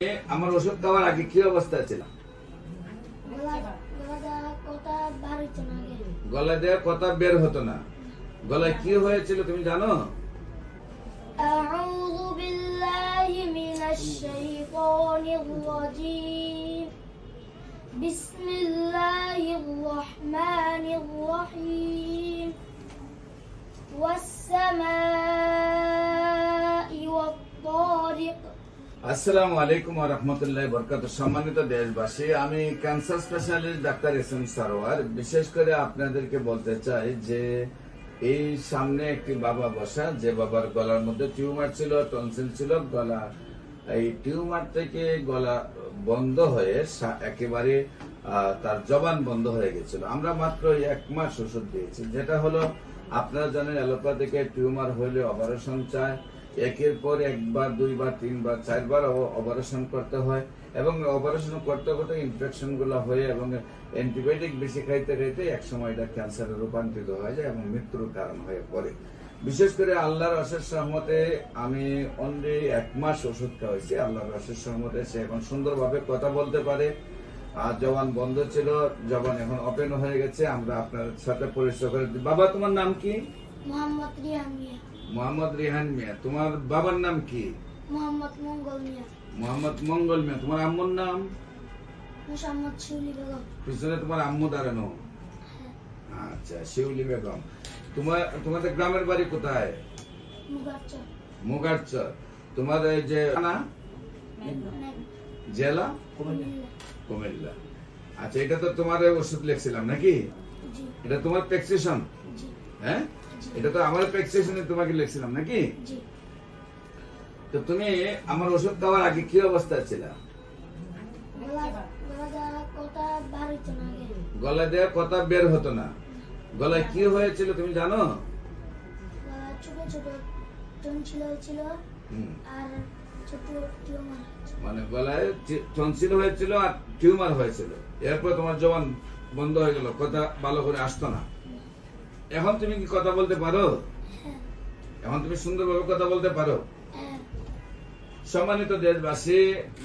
আমার ওষুধ খাওয়ার আগে কি অবস্থা ছিল? গলা দেওয়া কথা বের হতো না। গলায় কি হয়েছিল তুমি জানো? أعوذ بالله من الشيطان الرجيم بسم الله الرحمن الرحيم والسماء والطارق। আসসালামু আলাইকুম ওয়া রাহমাতুল্লাহি ওয়া বারাকাতুহু। সম্মানিত দেশবাসী, আমি cancer specialist doctor SM. Sarwar বিশেষ করে আপনাদেরকে বলতে চাই যে এই সামনে একটি বাবা বসা, যে বাবার গলার মধ্যে টিউমার ছিল, টনসিল ছিল। গলা এই টিউমার থেকে গলা বন্ধ হয়ে একেবারে তার জবান বন্ধ হয়ে গেছিল। আমরা মাত্র 1 মাস ওষুধ দিয়েছি। যেটা হলো, আপনারা জানেন অ্যালোপ্যাথিকে টিউমার হলে অপারেশন চায়, একের পর 1 বার 2 বার 3 বার 4 বার অপারেশন করতে হয় এবং অপারেশন করতে করতে ইনফেকশন গুলো হয়ে এবং অ্যান্টিবায়োটিক বেশি খাইতে খাইতে একসময় এটা ক্যান্সারে রূপান্তরিত হয়ে যায় এবং মৃত্যুর কারণ হয়ে পড়ে। বিশেষ করে আল্লাহর অশেষ রহমতে আমি অনলি 1 মাস ওষুধ খাওয়াইছি। আল্লাহর অশেষ রহমতে সে এখন সুন্দরভাবে কথা বলতে পারে। আর জবান বন্ধ ছিল, জবান এখন ওপেন হয়ে গেছে। আমরা আপনার সাথে পরিচয় করে দিই। বাবা, তোমার নাম কি? মোহাম্মদ রিহান মিয়া। মোহাম্মদ রিহান মিয়া। তোমার বাবার নাম কি? মোহাম্মদ মঙ্গল মিয়া। মোহাম্মদ মঙ্গল মিয়া। তোমার আম্মুর নাম? মোহাম্মদ শিউলি বেগম। পিছনে তোমার আম্মু দাঁড়ানো? আচ্ছা, শিউলি বেগম। তোমাদের গ্রামের বাড়ি কোথায়? মুগারচর। মুগারচর। তোমার এই যে জেলা? কুমিল্লা। আচ্ছা, এটা তো তোমার ওষুধ লিখছিলাম নাকি? জি এটা তোমার প্রেসক্রিপশন? জি হ্যাঁ, এটা তো আমার প্রেসক্রিপশনে তোমাকে লিখছিলাম নাকি? জি। তো তুমি আমার ওষুধ খাওয়ার আগে কি অবস্থা ছিল? গলা দেওয়া কথা বের হতো না। গলায় কি হয়েছিল তুমি জানো? ছোট ছোট টনসিল হয়েছিল আর ছোট টিউমার। মানে গলায় টনসিল হয়েছিল আর টিউমার হয়েছিল। এরপর তোমার জবান বন্ধ হয়ে গেল, কথা ভালো করে আসতো না। এখন তুমি কি কথা বলতে পারো? এখন তুমি সুন্দরভাবে কথা বলতে পারো? সম্মানিত দেশবাসী,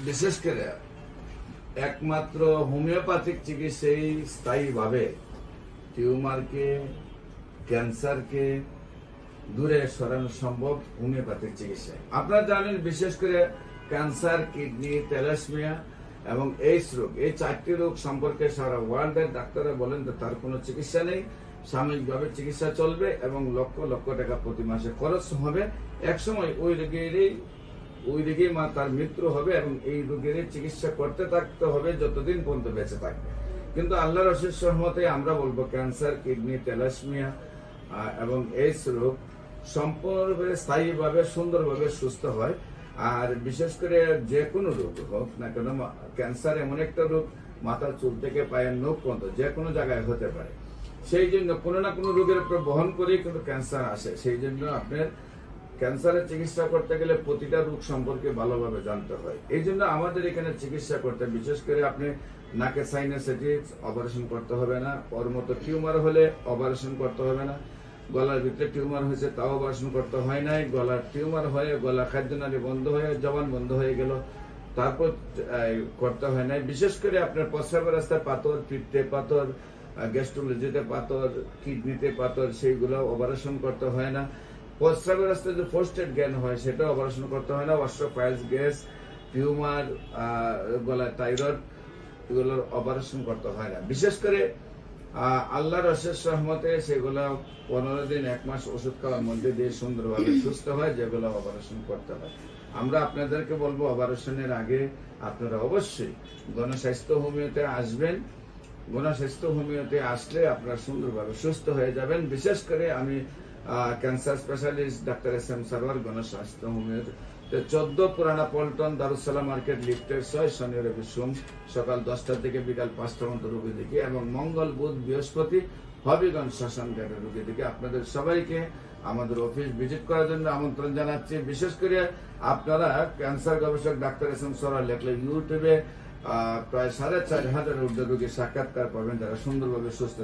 বিশেষ করে একমাত্র হোমিওপ্যাথিক চিকিৎসাই স্থায়ীভাবে টিউমারকে, ক্যান্সারকে দূরে সরানো সম্ভব হোমিওপ্যাথিক চিকিৎসায়। আপনারা জানেন, বিশেষ করে ক্যান্সার, কিডনি, থ্যালাসেমিয়া এবং এইডস রোগ, এই 4টি রোগ সম্পর্কে সারা ওয়ার্ল্ডের ডাক্তাররা বলেন যে তার কোনো চিকিৎসা নেই। সাময়িকভাবে চিকিৎসা চলবে এবং লক্ষ লক্ষ টাকা প্রতি মাসে খরচ হবে। একসময় ওই রোগীর তার মৃত্যু হবে এবং এই রোগের চিকিৎসা করতে থাকতে হবে যতদিন পর্যন্ত বেঁচে থাকবে। কিন্তু আল্লাহর অশেষ রহমতে আমরা বলবো ক্যান্সার, কিডনি, থ্যালাসেমিয়া এবং এইডস রোগ সম্পূর্ণভাবে স্থায়ীভাবে সুন্দরভাবে সুস্থ হয়। আর বিশেষ করে যে কোনো রোগ হোক না কেন, ক্যান্সার এমন একটা রোগ, মাথার চুল থেকে পায়ের নখ পর্যন্ত যে কোনো জায়গায় হতে পারে। সেই জন্য কোনো না কোনো রোগের উপর বহন করেই কিন্তু ক্যান্সার আসে। সেই জন্য আপনার ক্যান্সারের চিকিৎসা করতে গেলে প্রতিটা রোগ সম্পর্কে ভালোভাবে জানতে হয়। এই জন্য আমাদের এখানে চিকিৎসা করতে, বিশেষ করে আপনি নাকের সাইনাসাইটিস অপারেশন করতে হবে না, ওর মতো টিউমার হলে অপারেশন করতে হবে না, গলার ভিতরে টিউমার হয়েছে তাও অপারেশন করতে হয় নাই, গলার টিউমার হয়ে গলা খাদ্যনালী বন্ধ হয়ে জবান বন্ধ হয়ে গেল তারপর করতে হয় নাই। বিশেষ করে আপনার প্রস্রাবের রাস্তায় পাথর, পিত্তে পাথর, গ্যাস্ট্রোলজিতে পাথর, কিডনিতে পাথর, সেইগুলো অপারেশন করতে হয় না। প্রস্রাবের রাস্তায় যে প্রোস্টেট জ্ঞান হয় সেটা অপারেশন করতে হয় না। অস্ট্রোপাইলস, গ্যাস, টিউমার, গলায় থাইরয়েড, এগুলোর অপারেশন করতে হয় না। বিশেষ করে আল্লাহর অশেষ রহমতে সেগুলো 15 দিন 1 মাস ওষুধ খাওয়ার মধ্যে দিয়ে সুন্দরভাবে সুস্থ হয়, যেগুলো অপারেশন করতে হয়। আমরা আপনাদেরকে বলবো, অপারেশনের আগে আপনারা অবশ্যই গণস্বাস্থ্য হোমিওতে আসবেন। গণস্বাস্থ্য হোমিওতে আসলে আপনারা সুন্দরভাবে সুস্থ হয়ে যাবেন। বিশেষ করে আমি cancer specialist doctor SM. Sarwar, গণস্বাস্থ্য হোমিওতে 14 পুরানা পল্টন, দারুসালাম মার্কেট, লিফটের 6, শনি রবি সোম সকাল 10টা থেকে বিকাল 5টা পর্যন্ত রোগী দেখি এবং মঙ্গল, বুধ, বৃহস্পতি হবিগঞ্জ শ্মশান ঘাটের রোগী দেখি। আপনাদের সবাইকে আমাদের অফিস ভিজিট করার জন্য আমন্ত্রণ জানাচ্ছি। বিশেষ করে আপনারা ক্যান্সার গবেষক ডাক্তার এস.এম. সারোয়ার লেখলে ইউটিউবে প্রায় 4,500 ঊর্ধ্ব রোগীর সাক্ষাৎকার পাবেন যারা সুন্দরভাবে সুস্থ।